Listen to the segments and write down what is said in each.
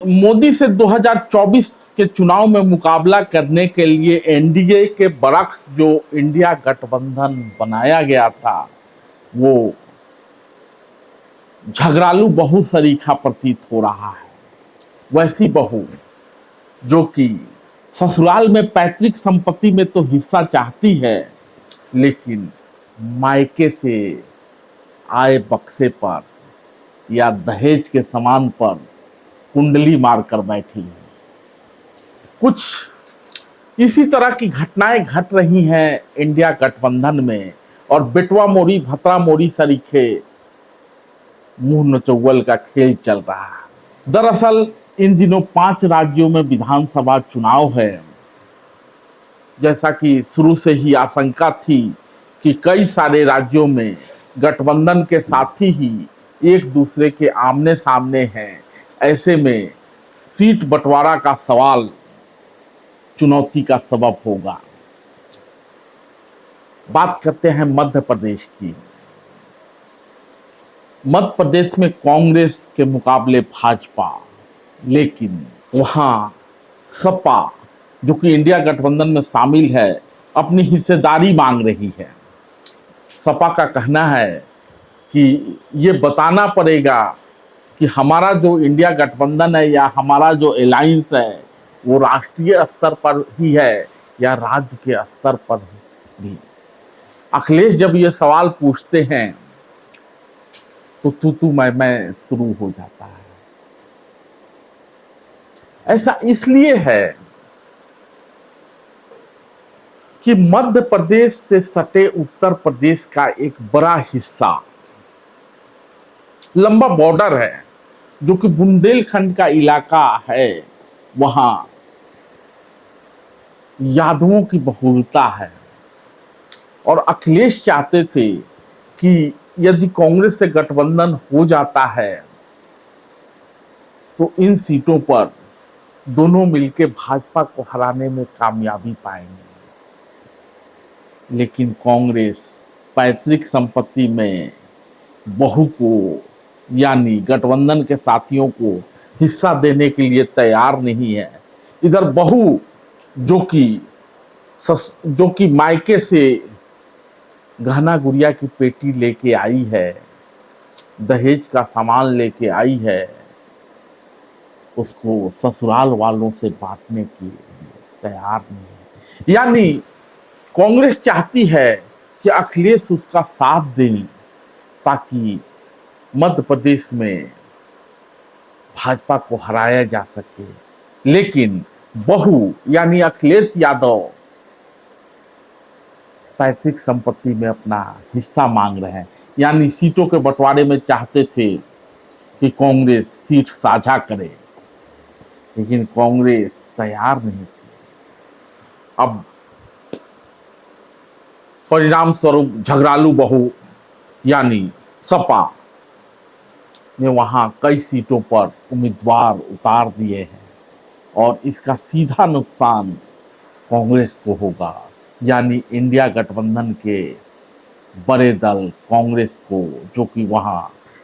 मोदी से 2024 के चुनाव में मुकाबला करने के लिए एनडीए के बरक्स जो इंडिया गठबंधन बनाया गया था वो झगड़ालू बहू सरीखा प्रतीत हो रहा है। वैसी बहू जो कि ससुराल में पैतृक संपत्ति में तो हिस्सा चाहती है, लेकिन मायके से आए बक्से पर या दहेज के सामान पर कुंडली मारकर बैठी है। कुछ इसी तरह की घटनाएं घट रही हैं इंडिया गठबंधन में, और बेटवा मोरी भतरा मोरी सरीखे मुंह नचौवल का खेल चल रहा है। दरअसल इन दिनों 5 राज्यों में विधानसभा चुनाव है। जैसा कि शुरू से ही आशंका थी कि कई सारे राज्यों में गठबंधन के साथी ही एक दूसरे के आमने सामने हैं, ऐसे में सीट बंटवारा का सवाल चुनौती का सबब होगा। बात करते हैं मध्य प्रदेश की। मध्य प्रदेश में कांग्रेस के मुकाबले भाजपा, लेकिन वहां सपा जो कि इंडिया गठबंधन में शामिल है अपनी हिस्सेदारी मांग रही है। सपा का कहना है कि ये बताना पड़ेगा कि हमारा जो इंडिया गठबंधन है या हमारा जो अलायंस है वो राष्ट्रीय स्तर पर ही है या राज्य के स्तर पर भी। अखिलेश जब ये सवाल पूछते हैं तो तू मैं शुरू हो जाता है। ऐसा इसलिए है कि मध्य प्रदेश से सटे उत्तर प्रदेश का एक बड़ा हिस्सा लंबा बॉर्डर है, जो कि बुंदेलखंड का इलाका है। वहां यादवों की बहुलता है और अखिलेश चाहते थे कि यदि कांग्रेस से गठबंधन हो जाता है तो इन सीटों पर दोनों मिलकर भाजपा को हराने में कामयाबी पाएंगे। लेकिन कांग्रेस पैतृक संपत्ति में बहू को यानी गठबंधन के साथियों को हिस्सा देने के लिए तैयार नहीं है। इधर बहू जो कि मायके से गहना गुड़िया की पेटी लेके आई है, दहेज का सामान लेके आई है, उसको ससुराल वालों से बांटने के लिए तैयार नहीं है। यानी कांग्रेस चाहती है कि अखिलेश उसका साथ दें ताकि मध्य प्रदेश में भाजपा को हराया जा सके। लेकिन बहू यानी अखिलेश यादव पैतृक संपत्ति में अपना हिस्सा मांग रहे हैं, यानी सीटों के बंटवारे में चाहते थे कि कांग्रेस सीट साझा करे, लेकिन कांग्रेस तैयार नहीं थी। अब परिणाम स्वरूप झगड़ालू बहू यानी सपा ने वहां कई सीटों पर उम्मीदवार उतार दिए हैं और इसका सीधा नुकसान कांग्रेस को होगा। यानी इंडिया गठबंधन के बड़े दल कांग्रेस को, जो कि वहां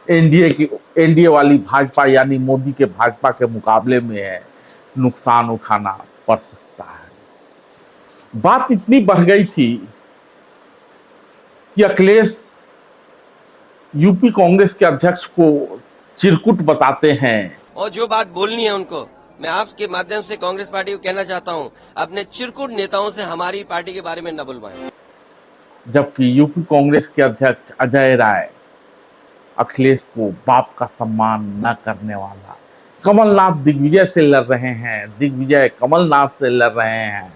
एनडीए वाली भाजपा यानी मोदी के भाजपा के मुकाबले में है, नुकसान उठाना पड़ सकता है। बात इतनी बढ़ गई थी कि अखिलेश यूपी कांग्रेस के अध्यक्ष को चिरकुट बताते हैं और जो बात बोलनी है उनको मैं आपके माध्यम से कांग्रेस पार्टी को कहना चाहता हूं, अपने चिरकुट नेताओं से हमारी पार्टी के बारे में न बुलवाएं। जबकि यूपी कांग्रेस के अध्यक्ष अजय राय अखिलेश को बाप का सम्मान न करने वाला, कमलनाथ दिग्विजय से लड़ रहे हैं, दिग्विजय कमलनाथ से लड़ रहे हैं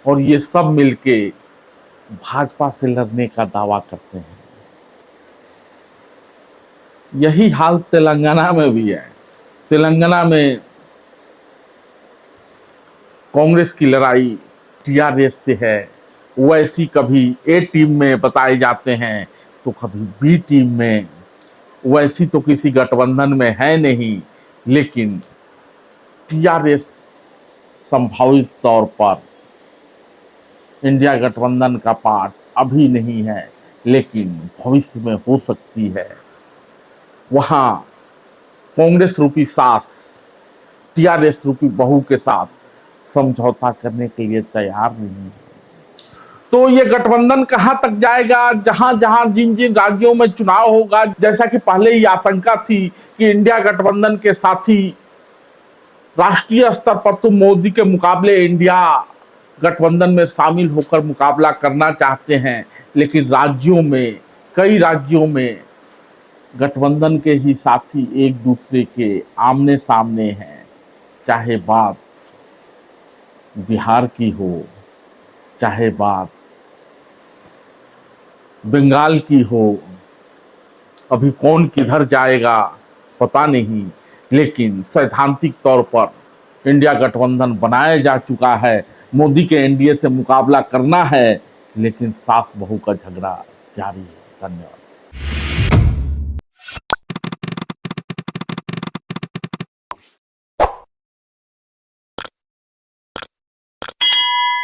और ये सब मिलके भाजपा से लड़ने का दावा करते हैं। यही हाल तेलंगाना में भी है। तेलंगाना में कांग्रेस की लड़ाई टीआरएस से है। वैसी कभी ए टीम में बताए जाते हैं तो कभी बी टीम में। वैसी तो किसी गठबंधन में है नहीं, लेकिन टीआरएस संभावित तौर पर इंडिया गठबंधन का पार्ट अभी नहीं है, लेकिन भविष्य में हो सकती है। वहाँ कांग्रेस रूपी सास टीआरएस रूपी बहू के साथ समझौता करने के लिए तैयार नहीं है। तो ये गठबंधन कहां तक जाएगा? जहां जहां जिन जिन राज्यों में चुनाव होगा, जैसा कि पहले ही आशंका थी कि इंडिया गठबंधन के साथी राष्ट्रीय स्तर पर तो मोदी के मुकाबले इंडिया गठबंधन में शामिल होकर मुकाबला करना चाहते हैं, लेकिन राज्यों में, कई राज्यों में गठबंधन के ही साथी एक दूसरे के आमने सामने हैं। चाहे बात बिहार की हो, चाहे बात बंगाल की हो, अभी कौन किधर जाएगा पता नहीं, लेकिन सैद्धांतिक तौर पर इंडिया गठबंधन बनाया जा चुका है। मोदी के एनडीए से मुकाबला करना है, लेकिन सास बहू का झगड़ा जारी है। धन्यवाद।